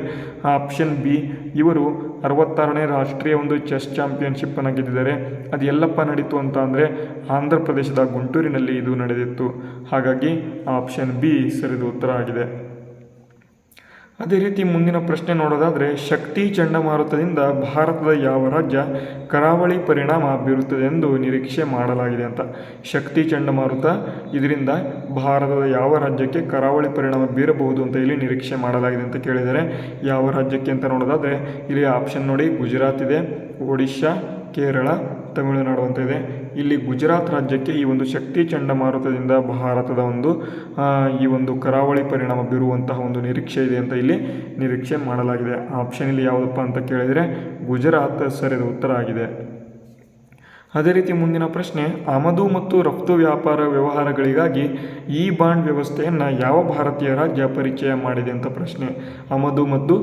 [SPEAKER 1] Option B. ಇವರು 66ನೇ ರಾಷ್ಟ್ರೀಯ ಒಂದು ಚೆಸ್ ಚಾಂಪಿಯನ್ಶಿಪ್ಪನ್ನು ಗೆದ್ದಿದ್ದಾರೆ. ಅದು ಎಲ್ಲಪ್ಪ ನಡೀತು ಅಂತ ಅಂದರೆ ಆಂಧ್ರ ಪ್ರದೇಶದ ಗುಂಟೂರಿನಲ್ಲಿ ಇದು ನಡೆದಿತ್ತು. ಹಾಗಾಗಿ ಆಪ್ಷನ್ ಬಿ ಸರಿಯಾದ ಉತ್ತರ ಆಗಿದೆ. ಅದೇ ರೀತಿ ಮುಂದಿನ ಪ್ರಶ್ನೆ ನೋಡೋದಾದರೆ, ಶಕ್ತಿ ಚಂಡಮಾರುತದಿಂದ ಭಾರತದ ಯಾವ ರಾಜ್ಯ ಕರಾವಳಿ ಪರಿಣಾಮ ಬೀರುತ್ತದೆ ಎಂದು ನಿರೀಕ್ಷೆ ಮಾಡಲಾಗಿದೆ ಅಂತ. ಶಕ್ತಿ ಚಂಡಮಾರುತ ಇದರಿಂದ ಭಾರತದ ಯಾವ ರಾಜ್ಯಕ್ಕೆ ಕರಾವಳಿ ಪರಿಣಾಮ ಬೀರಬಹುದು ಅಂತ ಇಲ್ಲಿ ನಿರೀಕ್ಷೆ ಮಾಡಲಾಗಿದೆ ಅಂತ ಕೇಳಿದರೆ, ಯಾವ ರಾಜ್ಯಕ್ಕೆ ಅಂತ ನೋಡೋದಾದರೆ ಇಲ್ಲಿ ಆಪ್ಷನ್ ನೋಡಿ, ಗುಜರಾತ್ ಇದೆ, ಒಡಿಶಾ, ಕೇರಳ, ತಮಿಳುನಾಡು ಅಂತ ಇದೆ. ಇಲ್ಲಿ ಗುಜರಾತ್ ರಾಜ್ಯಕ್ಕೆ ಈ ಒಂದು ಶಕ್ತಿ ಚಂಡಮಾರುತದಿಂದ ಭಾರತದ ಈ ಒಂದು ಕರಾವಳಿ ಪರಿಣಾಮ ಬೀರುವಂತಹ ಒಂದು ನಿರೀಕ್ಷೆ ಇದೆ ಅಂತ ಇಲ್ಲಿ ನಿರೀಕ್ಷೆ ಮಾಡಲಾಗಿದೆ. ಆಪ್ಷನ್ ಇಲ್ಲಿ ಯಾವುದಪ್ಪ ಅಂತ ಕೇಳಿದರೆ ಗುಜರಾತ್ ಸರಿಯಾದ ಉತ್ತರ ಆಗಿದೆ. ಅದೇ ರೀತಿ ಮುಂದಿನ ಪ್ರಶ್ನೆ, ಆಮದು ಮತ್ತು ರಫ್ತು ವ್ಯಾಪಾರ ವ್ಯವಹಾರಗಳಿಗಾಗಿ ಈ ಬಾಂಡ್ ವ್ಯವಸ್ಥೆಯನ್ನು ಯಾವ ಭಾರತೀಯ ರಾಜ್ಯ ಪರಿಚಯ ಮಾಡಿದೆ ಅಂತ ಪ್ರಶ್ನೆ. ಆಮದು ಮತ್ತು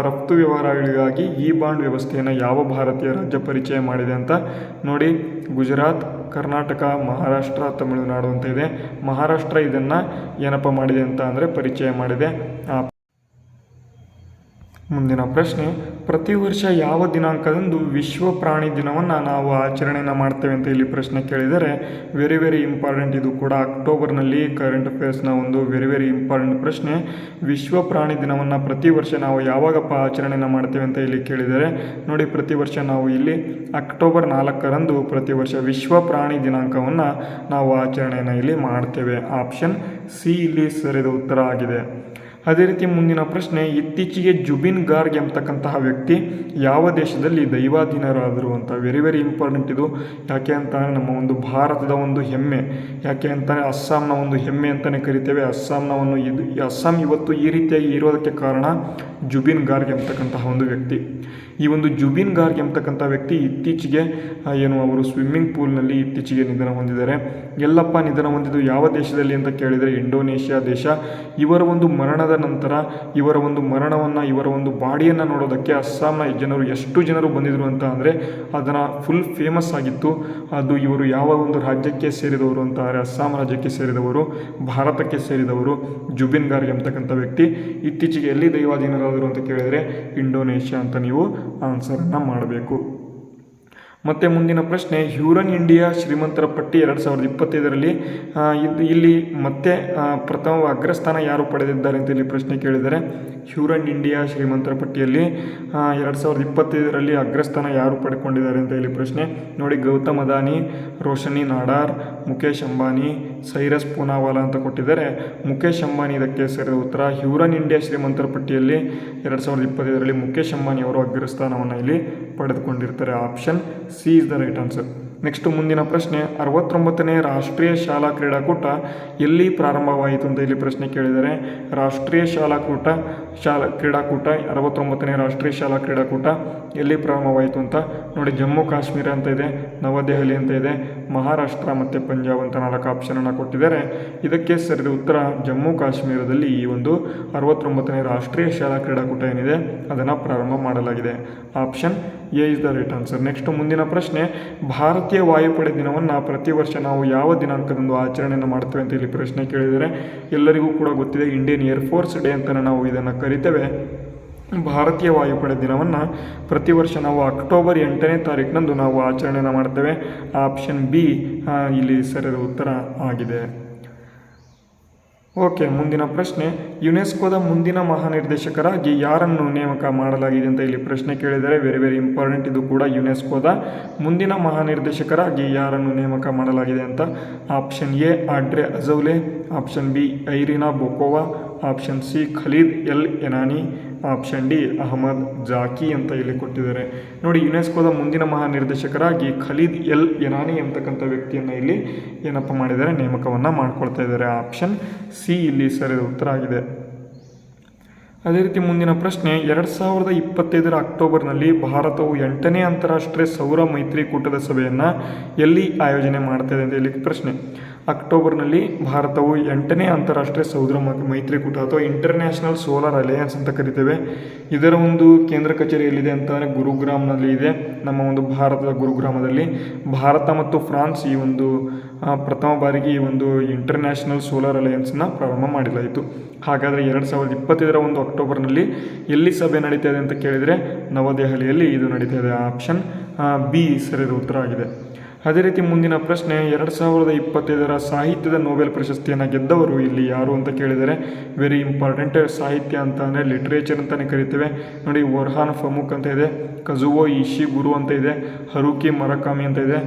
[SPEAKER 1] ರಫ್ತು ವ್ಯವಹಾರಗಳಿಗಾಗಿ ಈ ಬಾಂಡ್ ವ್ಯವಸ್ಥೆಯನ್ನು ಯಾವ ಭಾರತೀಯ ರಾಜ್ಯ ಪರಿಚಯ ಮಾಡಿದೆ ಅಂತ ನೋಡಿ. ಗುಜರಾತ್, ಕರ್ನಾಟಕ, ಮಹಾರಾಷ್ಟ್ರ, ತಮಿಳುನಾಡು ಅಂತ ಇದೆ. ಮಹಾರಾಷ್ಟ್ರ ಇದನ್ನು ಏನಪ್ಪ ಮಾಡಿದೆ ಅಂತ ಅಂದರೆ ಪರಿಚಯ ಮಾಡಿದೆ. ಮುಂದಿನ ಪ್ರಶ್ನೆ, ಪ್ರತಿ ವರ್ಷ ಯಾವ ದಿನಾಂಕದಂದು ವಿಶ್ವ ಪ್ರಾಣಿ ದಿನವನ್ನು ನಾವು ಆಚರಣೆಯನ್ನು ಮಾಡ್ತೇವೆ ಅಂತ ಇಲ್ಲಿ ಪ್ರಶ್ನೆ ಕೇಳಿದರೆ ವೆರಿ ಇಂಪಾರ್ಟೆಂಟ್. ಇದು ಕೂಡ ಅಕ್ಟೋಬರ್ನಲ್ಲಿ ಕರೆಂಟ್ ಅಫೇರ್ಸ್ನ ಒಂದು ವೆರಿ ಇಂಪಾರ್ಟೆಂಟ್ ಪ್ರಶ್ನೆ. ವಿಶ್ವ ಪ್ರಾಣಿ ದಿನವನ್ನು ಪ್ರತಿ ವರ್ಷ ನಾವು ಯಾವಾಗಪ್ಪ ಆಚರಣೆಯನ್ನು ಮಾಡ್ತೇವೆ ಅಂತ ಇಲ್ಲಿ ಕೇಳಿದರೆ ನೋಡಿ, ಪ್ರತಿ ವರ್ಷ ನಾವು ಇಲ್ಲಿ ಅಕ್ಟೋಬರ್ 4ರಂದು ಪ್ರತಿ ವರ್ಷ ವಿಶ್ವ ಪ್ರಾಣಿ ದಿನಾಂಕವನ್ನು ನಾವು ಆಚರಣೆಯನ್ನು ಇಲ್ಲಿ ಮಾಡ್ತೇವೆ. ಆಪ್ಷನ್ ಸಿ ಇಲ್ಲಿ ಸರಿಯಾದ ಉತ್ತರ ಆಗಿದೆ. ಅದೇ ರೀತಿ ಮುಂದಿನ ಪ್ರಶ್ನೆ, ಇತ್ತೀಚೆಗೆ ಜುಬಿನ್ ಗಾರ್ಗ್ ಎಂಬತಕ್ಕಂತಹ ವ್ಯಕ್ತಿ ಯಾವ ದೇಶದಲ್ಲಿ ದೈವಾಧೀನರಾದರು ಅಂತ. ವೆರಿ ಇಂಪಾರ್ಟೆಂಟ್ ಇದು. ಯಾಕೆ ಅಂತಾನೆ ನಮ್ಮ ಒಂದು ಭಾರತದ ಒಂದು ಹೆಮ್ಮೆ. ಯಾಕೆ ಅಂತಾನೆ ಅಸ್ಸಾಂನ ಒಂದು ಹೆಮ್ಮೆ ಅಂತಲೇ ಕರಿತೇವೆ. ಅಸ್ಸಾಂ ಇವತ್ತು ಈ ರೀತಿಯಾಗಿ ಇರೋದಕ್ಕೆ ಕಾರಣ ಜುಬಿನ್ ಗಾರ್ಗ್ ಎಂಬತಕ್ಕಂತಹ ಒಂದು ವ್ಯಕ್ತಿ. ಈ ಒಂದು ಜುಬಿನ್ ಗಾರ್ಗ್ ಎಂಬತಕ್ಕಂಥ ವ್ಯಕ್ತಿ ಇತ್ತೀಚೆಗೆ ಅವರು ಸ್ವಿಮ್ಮಿಂಗ್ ಪೂಲ್ನಲ್ಲಿ ಇತ್ತೀಚೆಗೆ ನಿಧನ ಹೊಂದಿದ್ದಾರೆ. ಎಲ್ಲಪ್ಪ ನಿಧನ ಹೊಂದಿದ್ದು ಯಾವ ದೇಶದಲ್ಲಿ ಅಂತ ಕೇಳಿದರೆ ಇಂಡೋನೇಷ್ಯಾ ದೇಶ. ಇವರ ಒಂದು ಮರಣದ ನಂತರ ಇವರ ಒಂದು ಮರಣವನ್ನು, ಇವರ ಒಂದು ಬಾಡಿಯನ್ನು ನೋಡೋದಕ್ಕೆ ಅಸ್ಸಾಂನ ಜನರು ಎಷ್ಟು ಜನರು ಬಂದಿದ್ರು ಅಂತ ಅಂದರೆ ಅದನ್ನು ಫುಲ್ ಫೇಮಸ್ ಆಗಿತ್ತು. ಅದು ಇವರು ಯಾವ ಒಂದು ರಾಜ್ಯಕ್ಕೆ ಸೇರಿದವರು ಅಂತ ಅಂದರೆ ಅಸ್ಸಾಂ ರಾಜ್ಯಕ್ಕೆ ಸೇರಿದವರು, ಭಾರತಕ್ಕೆ ಸೇರಿದವರು ಜುಬಿನ್ ಗಾರ್ಗ್ ಎಂಬತಕ್ಕಂಥ ವ್ಯಕ್ತಿ. ಇತ್ತೀಚೆಗೆ ಎಲ್ಲಿ ದೈವಾಧೀನರಾದರು ಅಂತ ಕೇಳಿದರೆ ಇಂಡೋನೇಷ್ಯಾ ಅಂತ ನೀವು ಆನ್ಸರನ್ನು ಮಾಡಬೇಕು. ಮತ್ತು ಮುಂದಿನ ಪ್ರಶ್ನೆ, ಹ್ಯೂರನ್ ಇಂಡಿಯಾ ಶ್ರೀಮಂತರ ಪಟ್ಟಿ 2025ರಲ್ಲಿ ಇಲ್ಲಿ ಮತ್ತೆ ಪ್ರಥಮ ಅಗ್ರಸ್ಥಾನ ಯಾರು ಪಡೆದಿದ್ದಾರೆ ಅಂತ ಇಲ್ಲಿ ಪ್ರಶ್ನೆ ಕೇಳಿದರೆ ಹ್ಯೂರನ್ ಇಂಡಿಯಾ ಶ್ರೀಮಂತರ ಪಟ್ಟಿಯಲ್ಲಿ 2025ರಲ್ಲಿ ಅಗ್ರಸ್ಥಾನ ಯಾರು ಪಡ್ಕೊಂಡಿದ್ದಾರೆ ಅಂತ ಇಲ್ಲಿ ಪ್ರಶ್ನೆ. ನೋಡಿ, ಗೌತಮ್ ಅದಾನಿ, ರೋಶನಿ ನಾಡಾರ್, ಮುಖೇಶ್ ಅಂಬಾನಿ, ಸೈರಸ್ ಪೂನಾವಾಲಾ ಅಂತ ಕೊಟ್ಟಿದ್ದಾರೆ. ಮುಖೇಶ್ ಅಂಬಾನಿ ಇದಕ್ಕೆ ಸರಿಯಾದ ಉತ್ತರ. ಹ್ಯೂರನ್ ಇಂಡಿಯಾ ಶ್ರೀಮಂತರ ಪಟ್ಟಿಯಲ್ಲಿ 2025ರಲ್ಲಿ ಮುಖೇಶ್ ಅಂಬಾನಿ ಅವರು ಅಗ್ರಸ್ಥಾನವನ್ನು ಇಲ್ಲಿ ಪಡೆದುಕೊಂಡಿರ್ತಾರೆ. Option C is the right answer. Next ಮುಂದಿನ ಪ್ರಶ್ನೆ, 69ನೇ ರಾಷ್ಟ್ರೀಯ ಶಾಲಾ ಕ್ರೀಡಾಕೂಟ ಎಲ್ಲಿ ಪ್ರಾರಂಭವಾಯಿತು ಅಂತ ಇಲ್ಲಿ ಪ್ರಶ್ನೆ ಕೇಳಿದರೆ ರಾಷ್ಟ್ರೀಯ ಕ್ರೀಡಾಕೂಟ 69ನೇ ರಾಷ್ಟ್ರೀಯ ಶಾಲಾ ಕ್ರೀಡಾಕೂಟ ಎಲ್ಲಿ ಪ್ರಾರಂಭವಾಯಿತು ಅಂತ ನೋಡಿ, ಜಮ್ಮು ಕಾಶ್ಮೀರ ಅಂತ ಇದೆ, ನವದೆಹಲಿ ಅಂತ ಇದೆ, ಮಹಾರಾಷ್ಟ್ರ ಮತ್ತು ಪಂಜಾಬ್ ಅಂತ 4 ಆಪ್ಷನನ್ನು ಕೊಟ್ಟಿದ್ದಾರೆ. ಇದಕ್ಕೆ ಸರಿದ ಉತ್ತರ ಜಮ್ಮು ಕಾಶ್ಮೀರದಲ್ಲಿ ಈ ಒಂದು 69ನೇ ರಾಷ್ಟ್ರೀಯ ಶಾಲಾ ಕ್ರೀಡಾಕೂಟ ಏನಿದೆ ಅದನ್ನು ಪ್ರಾರಂಭ ಮಾಡಲಾಗಿದೆ. Option A is the right answer. Next ಮುಂದಿನ ಪ್ರಶ್ನೆ, ಭಾರತೀಯ ವಾಯುಪಡೆ ದಿನವನ್ನು ಪ್ರತಿ ವರ್ಷ ನಾವು ಯಾವ ದಿನಾಂಕದಂದು ಆಚರಣೆಯನ್ನು ಮಾಡ್ತೇವೆ ಅಂತ ಇಲ್ಲಿ ಪ್ರಶ್ನೆ ಕೇಳಿದರೆ ಎಲ್ಲರಿಗೂ ಕೂಡ ಗೊತ್ತಿದೆ, ಇಂಡಿಯನ್ ಏರ್ಫೋರ್ಸ್ ಡೇ ಅಂತಲೇ ನಾವು ಇದನ್ನು ಕರಿತೇವೆ. ಭಾರತೀಯ ವಾಯುಪಡೆ ದಿನವನ್ನು ಪ್ರತಿ ವರ್ಷ ನಾವು ಅಕ್ಟೋಬರ್ 8ನೇ ತಾರೀಕಿನಂದು ನಾವು ಆಚರಣೆಯನ್ನು ಮಾಡ್ತೇವೆ. ಆಪ್ಷನ್ ಬಿ ಇಲ್ಲಿ ಸರಿಯಾದ ಉತ್ತರ ಆಗಿದೆ. ಓಕೆ, ಮುಂದಿನ ಪ್ರಶ್ನೆ, ಯುನೆಸ್ಕೋದ ಮುಂದಿನ ಮಹಾನಿರ್ದೇಶಕರಾಗಿ ಯಾರನ್ನು ನೇಮಕ ಮಾಡಲಾಗಿದೆ ಅಂತ ಇಲ್ಲಿ ಪ್ರಶ್ನೆ ಕೇಳಿದರೆ ವೆರಿ ಇಂಪಾರ್ಟೆಂಟ್. ಇದು ಕೂಡ ಯುನೆಸ್ಕೋದ ಮುಂದಿನ ಮಹಾನಿರ್ದೇಶಕರಾಗಿ ಯಾರನ್ನು ನೇಮಕ ಮಾಡಲಾಗಿದೆ ಅಂತ. Option A Audrey Azoulay, option B Irina Bokova, option C Khaled El Enany, option D Ahmed Zaki ಅಂತ ಇಲ್ಲಿ ಕೊಟ್ಟಿದ್ದಾರೆ. ನೋಡಿ, ಯುನೆಸ್ಕೋದ ಮುಂದಿನ ಮಹಾನಿರ್ದೇಶಕರಾಗಿ ಖಲೀದ್ ಎಲ್ ಎನಾನಿ ಎಂಬತಕ್ಕಂಥ ವ್ಯಕ್ತಿಯನ್ನು ಇಲ್ಲಿ ಏನಪ್ಪ ಮಾಡಿದ್ದಾರೆ, ನೇಮಕವನ್ನು ಮಾಡ್ಕೊಳ್ತಾ ಇದ್ದಾರೆ. ಆಪ್ಷನ್ ಸಿ ಇಲ್ಲಿ ಸರಿಯಾದ ಉತ್ತರ ಆಗಿದೆ. ಅದೇ ರೀತಿ ಮುಂದಿನ ಪ್ರಶ್ನೆ, 2025ರ ಅಕ್ಟೋಬರ್ನಲ್ಲಿ ಭಾರತವು 8ನೇ ಅಂತಾರಾಷ್ಟ್ರೀಯ ಸೌರ ಮೈತ್ರಿಕೂಟದ ಸಭೆಯನ್ನು ಎಲ್ಲಿ ಆಯೋಜನೆ ಮಾಡ್ತಾಯಿದೆ ಅಂತ ಇಲ್ಲಿ ಪ್ರಶ್ನೆ. ಅಕ್ಟೋಬರ್ನಲ್ಲಿ ಭಾರತವು 8ನೇ ಅಂತಾರಾಷ್ಟ್ರೀಯ ಸೌರ ಮೈತ್ರಿಕೂಟ ಅಥವಾ ಇಂಟರ್ನ್ಯಾಷನಲ್ ಸೋಲಾರ್ ಅಲಯನ್ಸ್ ಅಂತ ಕರಿತೇವೆ. ಇದರ ಒಂದು ಕೇಂದ್ರ ಕಚೇರಿ ಎಲ್ಲಿದೆ ಅಂತಂದರೆ ಗುರುಗ್ರಾಮ್ನಲ್ಲಿ ಇದೆ. ನಮ್ಮ ಒಂದು ಭಾರತದ ಗುರುಗ್ರಾಮದಲ್ಲಿ ಭಾರತ ಮತ್ತು ಫ್ರಾನ್ಸ್ ಈ ಒಂದು ಪ್ರಥಮ ಬಾರಿಗೆ ಈ ಒಂದು ಇಂಟರ್ನ್ಯಾಷನಲ್ ಸೋಲಾರ್ ಅಲಯನ್ಸ್ನ ಪ್ರಾರಂಭ ಮಾಡಲಾಯಿತು. ಹಾಗಾದರೆ 2025ರ ಒಂದು ಅಕ್ಟೋಬರ್ನಲ್ಲಿ ಎಲ್ಲಿ ಸಭೆ ನಡೀತಾ ಇದೆ ಅಂತ ಕೇಳಿದರೆ ನವದೆಹಲಿಯಲ್ಲಿ ಇದು ನಡೀತಾ ಇದೆ. ಆಪ್ಷನ್ ಬಿ ಸರಿಯಾದ ಉತ್ತರ ಆಗಿದೆ. ಅದೇ ರೀತಿ ಮುಂದಿನ ಪ್ರಶ್ನೆ, 2025ರ ಸಾಹಿತ್ಯದ ನೊಬೆಲ್ ಪ್ರಶಸ್ತಿಯನ್ನು ಗೆದ್ದವರು ಇಲ್ಲಿ ಯಾರು ಅಂತ ಕೇಳಿದರೆ ವೆರಿ ಇಂಪಾರ್ಟೆಂಟ್. ಸಾಹಿತ್ಯ ಅಂತ ಅಂದರೆ ಲಿಟ್ರೇಚರ್ ಅಂತಲೇ ಕರಿತೇವೆ. ನೋಡಿ, ಒರ್ಹಾನ್ ಫಮುಕ್ ಅಂತ ಇದೆ, ಕಜುವೋ ಇಶಿಗುರು ಅಂತ ಇದೆ, ಹರುಕಿ ಮರಕಾಮಿ ಅಂತ ಇದೆ,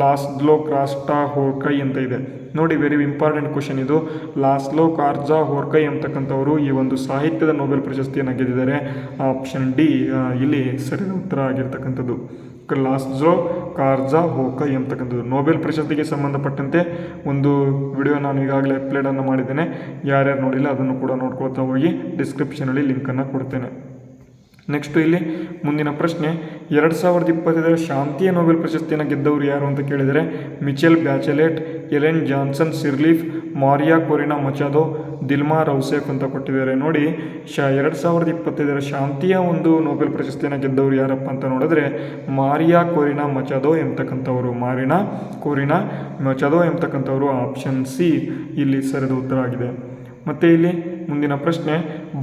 [SPEAKER 1] ಲಾಸ್ಲೋ ಕ್ರಾಸ್ಟಾ ಹೋರ್ಕೈ ಅಂತ ಇದೆ. ನೋಡಿ, ವೆರಿ ಇಂಪಾರ್ಟೆಂಟ್ ಕ್ವಶನ್ ಇದು. ಲಾಸ್ಲೋ ಕಾರ್ಜಾ ಹೋರ್ಕೈ ಎಂಬತಕ್ಕಂಥವರು ಈ ಒಂದು ಸಾಹಿತ್ಯದ ನೊಬೆಲ್ ಪ್ರಶಸ್ತಿಯನ್ನು ಗೆದ್ದಿದ್ದಾರೆ. ಆಪ್ಷನ್ ಡಿ ಇಲ್ಲಿ ಸರಿಯಾದ ಉತ್ತರ ಆಗಿರ್ತಕ್ಕಂಥದ್ದು. ಲಾಸ್ಲೋ ಕಾರ್ಜಾ ಹೋರ್ಕೈ ಎಂಬತಕ್ಕಂಥದ್ದು ನೊಬೆಲ್ ಪ್ರಶಸ್ತಿಗೆ ಸಂಬಂಧಪಟ್ಟಂತೆ ಒಂದು ವಿಡಿಯೋ ನಾನು ಈಗಾಗಲೇ ಅಪ್ಲೋಡನ್ನು ಮಾಡಿದ್ದೇನೆ. ಯಾರ್ಯಾರು ನೋಡಿಲ್ಲ ಅದನ್ನು ಕೂಡ ನೋಡ್ಕೊಳ್ತಾ ಹೋಗಿ, ಡಿಸ್ಕ್ರಿಪ್ಷನಲ್ಲಿ ಲಿಂಕನ್ನು ಕೊಡ್ತೇನೆ. ನೆಕ್ಸ್ಟು ಇಲ್ಲಿ ಮುಂದಿನ ಪ್ರಶ್ನೆ, 2025ರ ಶಾಂತಿಯ ನೊಬೆಲ್ ಪ್ರಶಸ್ತಿಯನ್ನು ಗೆದ್ದವರು ಯಾರು ಅಂತ ಕೇಳಿದರೆ ಮಿಚೆಲ್ ಬ್ಯಾಚೆಲೆಟ್, ಎಲೆನ್ ಜಾನ್ಸನ್ ಸಿರ್ಲೀಫ್, ಮಾರಿಯಾ ಕೊರಿನಾ ಮಚಾದೋ, ದಿಲ್ಮಾ ರೌಸೇಫ್ ಅಂತ ಕೊಟ್ಟಿದ್ದಾರೆ. ನೋಡಿ, 2025ರ ಶಾಂತಿಯ ಒಂದು ನೊಬೆಲ್ ಪ್ರಶಸ್ತಿಯನ್ನು ಗೆದ್ದವರು ಯಾರಪ್ಪ ಅಂತ ನೋಡಿದ್ರೆ ಮಾರಿಯಾ ಕೊರಿನಾ ಮಚಾದೋ ಎಂಬತಕ್ಕಂಥವರು. ಆಪ್ಷನ್ ಸಿ ಇಲ್ಲಿ ಸರಿಯಾದ ಉತ್ತರ ಆಗಿದೆ. ಮತ್ತು ಇಲ್ಲಿ ಮುಂದಿನ ಪ್ರಶ್ನೆ,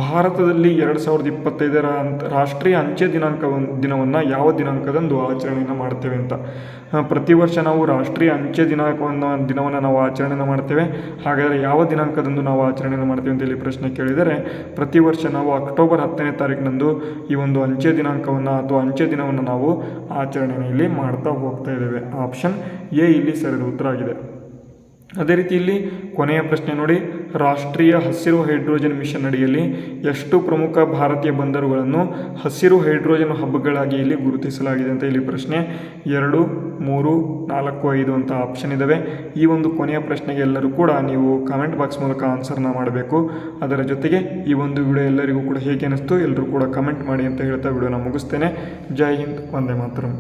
[SPEAKER 1] ಭಾರತದಲ್ಲಿ 2025ರ ರಾಷ್ಟ್ರೀಯ ಅಂಚೆ ದಿನವನ್ನು ಯಾವ ದಿನಾಂಕದಂದು ಆಚರಣೆಯನ್ನು ಮಾಡ್ತೇವೆ ಅಂತ. ಪ್ರತಿ ವರ್ಷ ನಾವು ರಾಷ್ಟ್ರೀಯ ಅಂಚೆ ದಿನವನ್ನು ನಾವು ಆಚರಣೆಯನ್ನು ಮಾಡ್ತೇವೆ. ಹಾಗಾದರೆ ಯಾವ ದಿನಾಂಕದಂದು ನಾವು ಆಚರಣೆಯನ್ನು ಮಾಡ್ತೇವೆ ಅಂತ ಇಲ್ಲಿ ಪ್ರಶ್ನೆ ಕೇಳಿದರೆ, ಪ್ರತಿ ವರ್ಷ ನಾವು ಅಕ್ಟೋಬರ್ 10ನೇ ತಾರೀಕಿನಂದು ಈ ಒಂದು ಅಂಚೆ ದಿನಾಂಕವನ್ನು ಅಥವಾ ಅಂಚೆ ದಿನವನ್ನು ನಾವು ಆಚರಣೆಯನ್ನು ಇಲ್ಲಿ ಮಾಡ್ತಾ ಹೋಗ್ತಾ ಇದ್ದೇವೆ. ಆಪ್ಷನ್ ಎ ಇಲ್ಲಿ ಸರಿಯಾದ ಉತ್ತರ ಆಗಿದೆ. ಅದೇ ರೀತಿ ಇಲ್ಲಿ ಕೊನೆಯ ಪ್ರಶ್ನೆ ನೋಡಿ, ರಾಷ್ಟ್ರೀಯ ಹಸಿರು ಹೈಡ್ರೋಜನ್ ಮಿಷನ್ ಅಡಿಯಲ್ಲಿ ಎಷ್ಟು ಪ್ರಮುಖ ಭಾರತೀಯ ಬಂದರುಗಳನ್ನು ಹಸಿರು ಹೈಡ್ರೋಜನ್ ಹಬ್ಗಳಾಗಿ ಇಲ್ಲಿ ಗುರುತಿಸಲಾಗಿದೆ ಅಂತ ಇಲ್ಲಿ ಪ್ರಶ್ನೆ. 2, 3, 4, 5 ಅಂತ ಆಪ್ಷನ್ ಇದ್ದಾವೆ. ಈ ಒಂದು ಕೊನೆಯ ಪ್ರಶ್ನೆಗೆ ಎಲ್ಲರೂ ಕೂಡ ನೀವು ಕಾಮೆಂಟ್ ಬಾಕ್ಸ್ ಮೂಲಕ ಆನ್ಸರ್ನ ಮಾಡಬೇಕು. ಅದರ ಜೊತೆಗೆ ಈ ಒಂದು ವಿಡಿಯೋ ಎಲ್ಲರಿಗೂ ಕೂಡ ಹೇಗೆ ಅನ್ನಿಸ್ತು ಎಲ್ಲರೂ ಕೂಡ ಕಮೆಂಟ್ ಮಾಡಿ ಅಂತ ಹೇಳ್ತಾ ವಿಡಿಯೋನ ಮುಗಿಸ್ತೇನೆ. ಜೈ ಹಿಂದ್, ವಂದೇ ಮಾತರಂ.